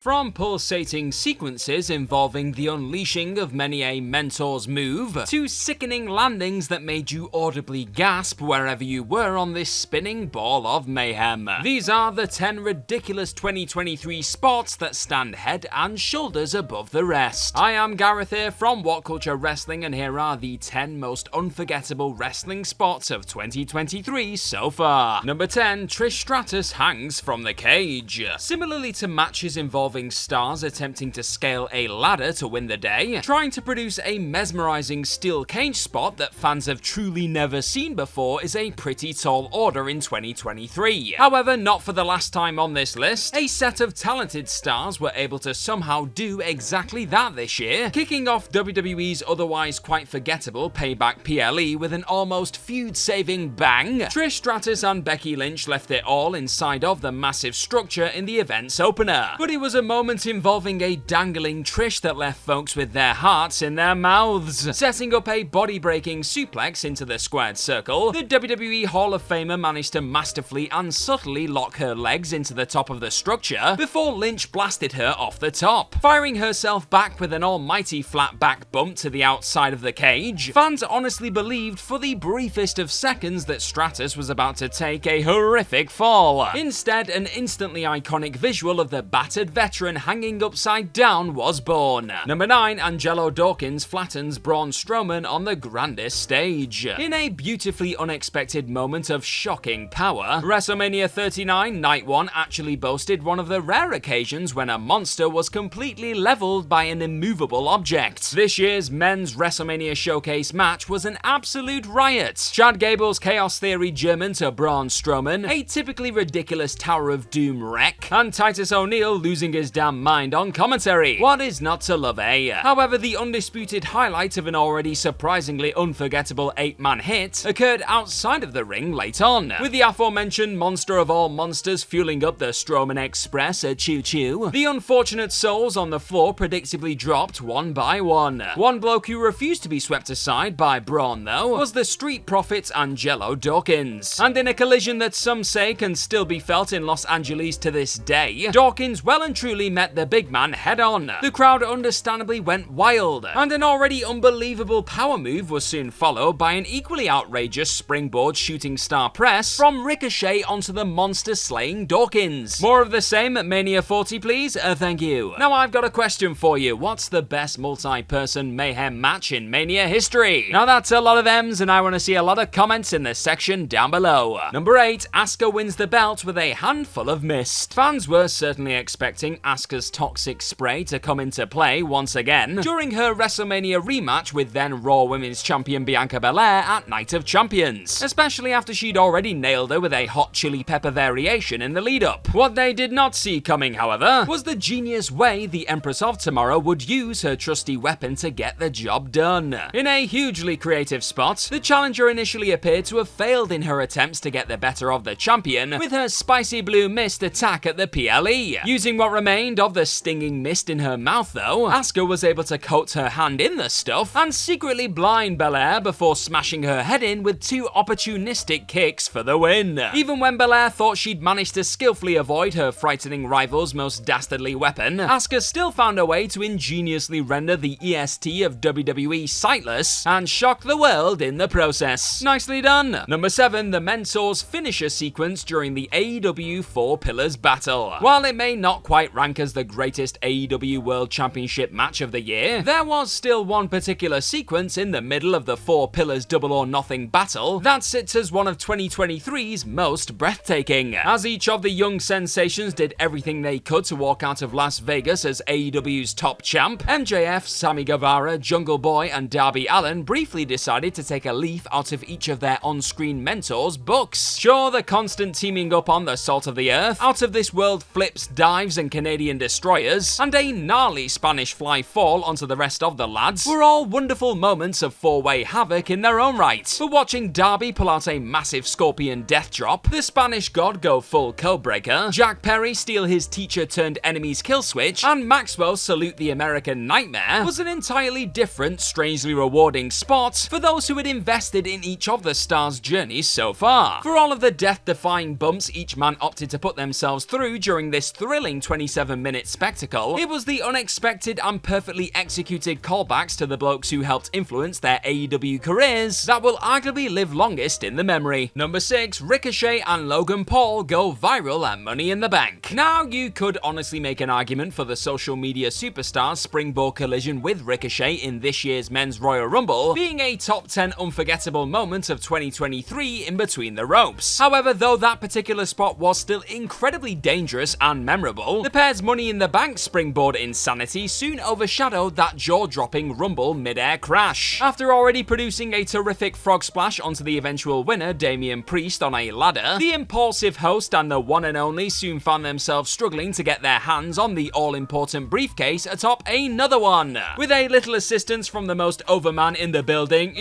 From pulsating sequences involving the unleashing of many a mentor's move, to sickening landings that made you audibly gasp wherever you were on this spinning ball of mayhem. These are the 10 ridiculous 2023 spots that stand head and shoulders above the rest. I am Gareth here from What Culture Wrestling, and here are the 10 most unforgettable wrestling spots of 2023 so far. Number 10, Trish Stratus hangs from the cage. Similarly to matches involving stars attempting to scale a ladder to win the day, trying to produce a mesmerizing steel cage spot that fans have truly never seen before is a pretty tall order in 2023. However, not for the last time on this list, a set of talented stars were able to somehow do exactly that this year, kicking off WWE's otherwise quite forgettable Payback PLE with an almost feud-saving bang. Trish Stratus and Becky Lynch left it all inside of the massive structure in the event's opener, but it was a moment involving a dangling Trish that left folks with their hearts in their mouths. Setting up a body-breaking suplex into the squared circle, the WWE Hall of Famer managed to masterfully and subtly lock her legs into the top of the structure before Lynch blasted her off the top, firing herself back with an almighty flat back bump to the outside of the cage. Fans honestly believed for the briefest of seconds that Stratus was about to take a horrific fall. Instead, an instantly iconic visual of the battered veteran hanging upside down was born. Number 9, Angelo Dawkins flattens Braun Strowman on the grandest stage. In a beautifully unexpected moment of shocking power, WrestleMania 39 Night 1 actually boasted one of the rare occasions when a monster was completely leveled by an immovable object. This year's men's WrestleMania Showcase match was an absolute riot. Chad Gable's Chaos Theory German to Braun Strowman, a typically ridiculous Tower of Doom wreck, and Titus O'Neil losing his damn mind on commentary. What is not to love, eh? However, the undisputed highlight of an already surprisingly unforgettable 8-man hit occurred outside of the ring late on, with the aforementioned monster of all monsters fueling up the Strowman Express a choo-choo. The unfortunate souls on the floor predictably dropped one by one. One bloke who refused to be swept aside by Braun, though, was the Street Prophet Angelo Dawkins. And in a collision that some say can still be felt in Los Angeles to this day, Dawkins well and truly met the big man head on. The crowd understandably went wild, and an already unbelievable power move was soon followed by an equally outrageous springboard shooting star press from Ricochet onto the monster-slaying Dawkins. More of the same at Mania 40, please? Thank you. Now I've got a question for you. What's the best multi-person mayhem match in Mania history? Now that's a lot of M's, and I want to see a lot of comments in the section down below. Number 8, Asuka wins the belt with a handful of mist. Fans were certainly expecting Asuka's toxic spray to come into play once again during her WrestleMania rematch with then Raw Women's Champion Bianca Belair at Night of Champions, especially after she'd already nailed her with a hot chili pepper variation in the lead-up. What they did not see coming, however, was the genius way the Empress of Tomorrow would use her trusty weapon to get the job done. In a hugely creative spot, the challenger initially appeared to have failed in her attempts to get the better of the champion with her spicy blue mist attack at the PLE. Using what remained of the stinging mist in her mouth, though, Asuka was able to coat her hand in the stuff and secretly blind Belair before smashing her head in with 2 opportunistic kicks for the win. Even when Belair thought she'd managed to skillfully avoid her frightening rival's most dastardly weapon, Asuka still found a way to ingeniously render the EST of WWE sightless and shock the world in the process. Nicely done. Number 7, the Mentor's finisher sequence during the AEW 4 Pillars battle. While it may not quite rank as the greatest AEW World Championship match of the year, there was still one particular sequence in the middle of the 4 Pillars Double or Nothing battle that sits as one of 2023's most breathtaking, as each of the young sensations did everything they could to walk out of Las Vegas as AEW's top champ. MJF, Sammy Guevara, Jungle Boy, and Darby Allin briefly decided to take a leaf out of each of their on-screen mentors' books. Sure, the constant teaming up on the Salt of the Earth, out of this world flips, dives, and Canadian destroyers, and a gnarly Spanish fly fall onto the rest of the lads were all wonderful moments of four-way havoc in their own right. But watching Darby pull out a massive scorpion death drop, the Spanish god go full codebreaker, Jack Perry steal his teacher-turned-enemy's kill switch, and Maxwell salute the American Nightmare was an entirely different, strangely rewarding spot for those who had invested in each of the stars' journeys so far. For all of the death-defying bumps each man opted to put themselves through during this thrilling 20 27-minute spectacle, it was the unexpected and perfectly executed callbacks to the blokes who helped influence their AEW careers that will arguably live longest in the memory. Number 6, Ricochet and Logan Paul go viral at Money in the Bank. Now, you could honestly make an argument for the social media superstar's springboard collision with Ricochet in this year's Men's Royal Rumble being a top 10 unforgettable moment of 2023 in between the ropes. However, though that particular spot was still incredibly dangerous and memorable, the pair's Money in the Bank springboard insanity soon overshadowed that jaw-dropping Rumble mid-air crash. After already producing a terrific frog splash onto the eventual winner, Damian Priest, on a ladder, the impulsive host and the one and only soon found themselves struggling to get their hands on the all-important briefcase atop another one. With a little assistance from the most overman in the building,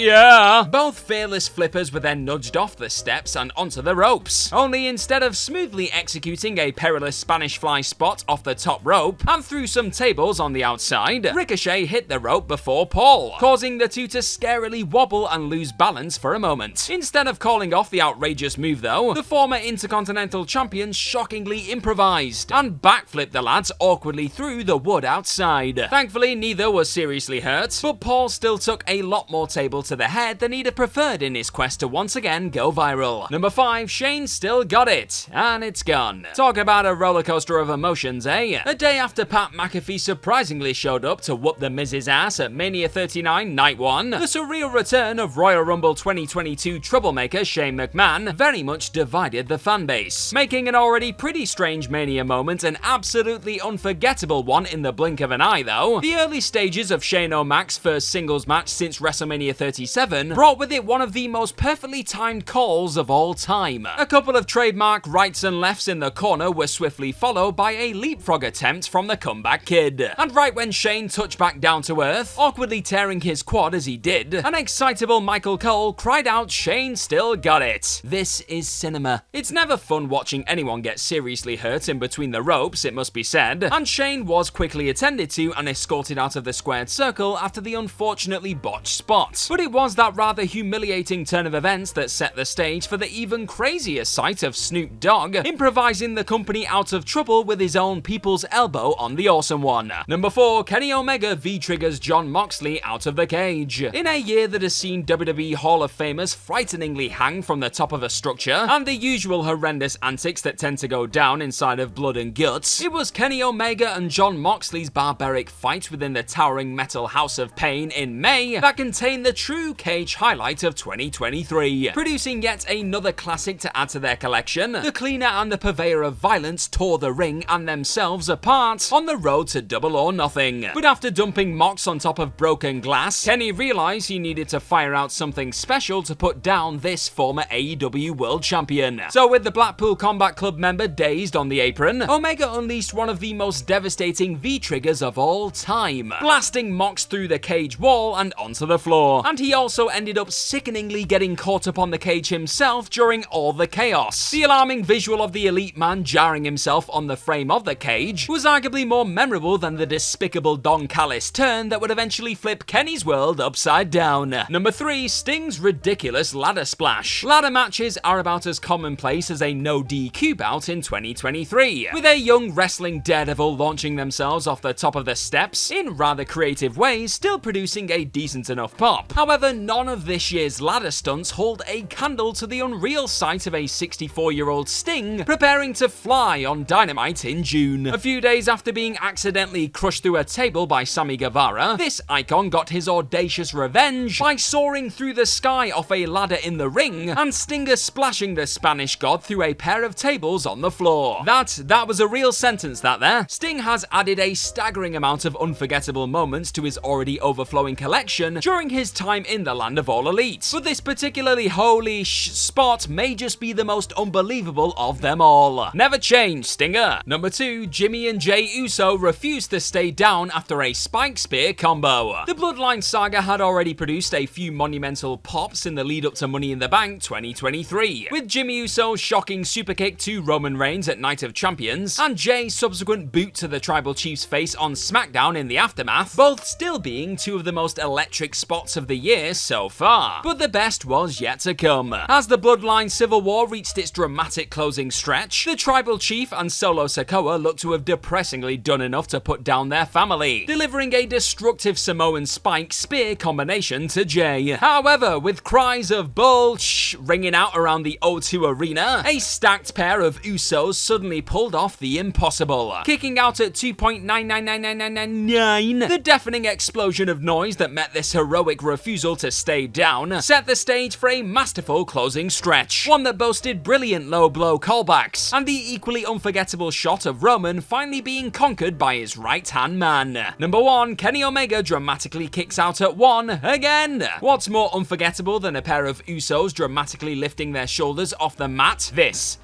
both fearless flippers were then nudged off the steps and onto the ropes. Only instead of smoothly executing a perilous Spanish fly spot off the top rope and through some tables on the outside, Ricochet hit the rope before Paul, causing the two to scarily wobble and lose balance for a moment. Instead of calling off the outrageous move though, the former Intercontinental Champion shockingly improvised and backflipped the lads awkwardly through the wood outside. Thankfully, neither was seriously hurt, but Paul still took a lot more table to the head than he'd have preferred in his quest to once again go viral. Number 5, Shane still got it, and it's gone. Talk about a rollercoaster of emotions, eh? A day after Pat McAfee surprisingly showed up to whoop the Miz's ass at Mania 39 Night 1, the surreal return of Royal Rumble 2022 troublemaker Shane McMahon very much divided the fanbase, making an already pretty strange Mania moment an absolutely unforgettable one in the blink of an eye though. The early stages of Shane O'Mac's first singles match since WrestleMania 37 brought with it one of the most perfectly timed calls of all time. A couple of trademark rights and lefts in the corner were swiftly followed by a leapfrog attempt from the Comeback Kid. And right when Shane touched back down to earth, awkwardly tearing his quad as he did, an excitable Michael Cole cried out, "Shane still got it." This is cinema. It's never fun watching anyone get seriously hurt in between the ropes, it must be said, and Shane was quickly attended to and escorted out of the squared circle after the unfortunately botched spot. But it was that rather humiliating turn of events that set the stage for the even crazier sight of Snoop Dogg improvising the company out of trouble with his own people's elbow on the Awesome One. Number 4, Kenny Omega V-triggers Jon Moxley out of the cage. In a year that has seen WWE Hall of Famers frighteningly hang from the top of a structure, and the usual horrendous antics that tend to go down inside of blood and guts, it was Kenny Omega and Jon Moxley's barbaric fight within the towering metal House of Pain in May that contained the true cage highlight of 2023. Producing yet another classic to add to their collection, the cleaner and the purveyor of violence tore the ring and themselves apart on the road to Double or Nothing. But after dumping Mox on top of broken glass, Kenny realized he needed to fire out something special to put down this former AEW World Champion. So with the Blackpool Combat Club member dazed on the apron, Omega unleashed one of the most devastating V-triggers of all time, blasting Mox through the cage wall and onto the floor. And he also ended up sickeningly getting caught up on the cage himself during all the chaos. The alarming visual of the Elite Man jarring himself on the frame of the cage was arguably more memorable than the despicable Don Callis turn that would eventually flip Kenny's world upside down. Number 3, Sting's ridiculous ladder splash. Ladder matches are about as commonplace as a no DQ bout in 2023, with a young wrestling daredevil launching themselves off the top of the steps in rather creative ways, still producing a decent enough pop. However, none of this year's ladder stunts hold a candle to the unreal sight of a 64-year-old Sting preparing to fly on Dynamite in June. A few days after being accidentally crushed through a table by Sammy Guevara, this icon got his audacious revenge by soaring through the sky off a ladder in the ring and Stinger splashing the Spanish god through a pair of tables on the floor. That was a real sentence, that there. Sting has added a staggering amount of unforgettable moments to his already overflowing collection during his time in the Land of All Elite, but this particularly holy spot may just be the most unbelievable of them all. Never change, Stinger. Number 2, Jimmy and Jey Uso refused to stay down after a spike spear combo. The Bloodline saga had already produced a few monumental pops in the lead up to Money in the Bank 2023, with Jimmy Uso's shocking superkick to Roman Reigns at Night of Champions and Jey's subsequent boot to the Tribal Chief's face on SmackDown in the aftermath, both still being two of the most electric spots of the year so far. But the best was yet to come. As the Bloodline Civil War reached its dramatic closing stretch, the Tribal Chief and Solo Sikoa Carmella looked to have depressingly done enough to put down their family, delivering a destructive Samoan spike spear combination to Jay. However, with cries of "Bullsh" ringing out around the O2 Arena, a stacked pair of Usos suddenly pulled off the impossible, kicking out at 2.999999. The deafening explosion of noise that met this heroic refusal to stay down set the stage for a masterful closing stretch, one that boasted brilliant low blow callbacks, and the equally unforgettable shot of Roman finally being conquered by his right-hand man. Number 1, Kenny Omega dramatically kicks out at 1 again. What's more unforgettable than a pair of Usos dramatically lifting their shoulders off the mat? This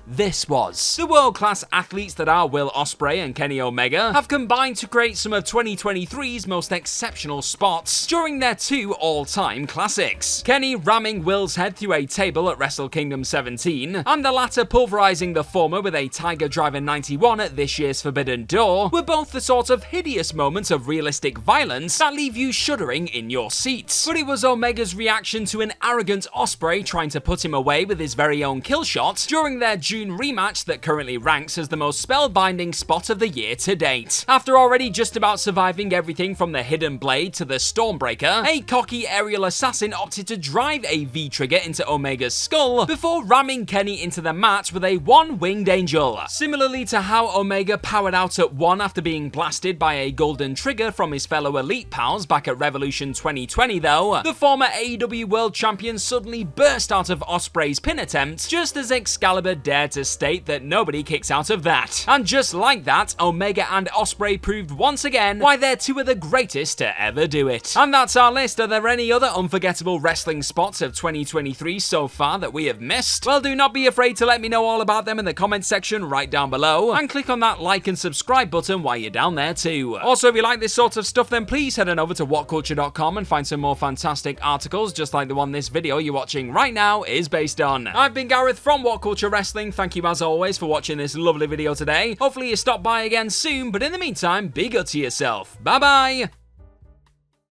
was. The world-class athletes that are Will Ospreay and Kenny Omega have combined to create some of 2023's most exceptional spots during their 2 all-time classics. Kenny ramming Will's head through a table at Wrestle Kingdom 17, and the latter pulverizing the former with a Tiger Driver 91 at this year's Forbidden Door, were both the sort of hideous moments of realistic violence that leave you shuddering in your seats. But it was Omega's reaction to an arrogant Ospreay trying to put him away with his very own kill shot during their June rematch that currently ranks as the most spellbinding spot of the year to date. After already just about surviving everything from the Hidden Blade to the Stormbreaker, a cocky aerial assassin opted to drive a V-trigger into Omega's skull before ramming Kenny into the mat with a one-winged angel. Similarly to how Omega powered out at 1 after being blasted by a golden trigger from his fellow Elite pals back at Revolution 2020 though, the former AEW World Champion suddenly burst out of Ospreay's pin attempt just as Excalibur dared to state that nobody kicks out of that. And just like that, Omega and Ospreay proved once again why they're 2 of the greatest to ever do it. And that's our list. Are there any other unforgettable wrestling spots of 2023 so far that we have missed? Well, do not be afraid to let me know all about them in the comment section right down below, and click on that like and subscribe button while you're down there too. Also, if you like this sort of stuff, then please head on over to whatculture.com and find some more fantastic articles just like the one this video you're watching right now is based on. I've been Gareth from What Culture Wrestling. Thank you as always for watching this lovely video today. Hopefully you stop by again soon, but in the meantime, be good to yourself. Bye bye!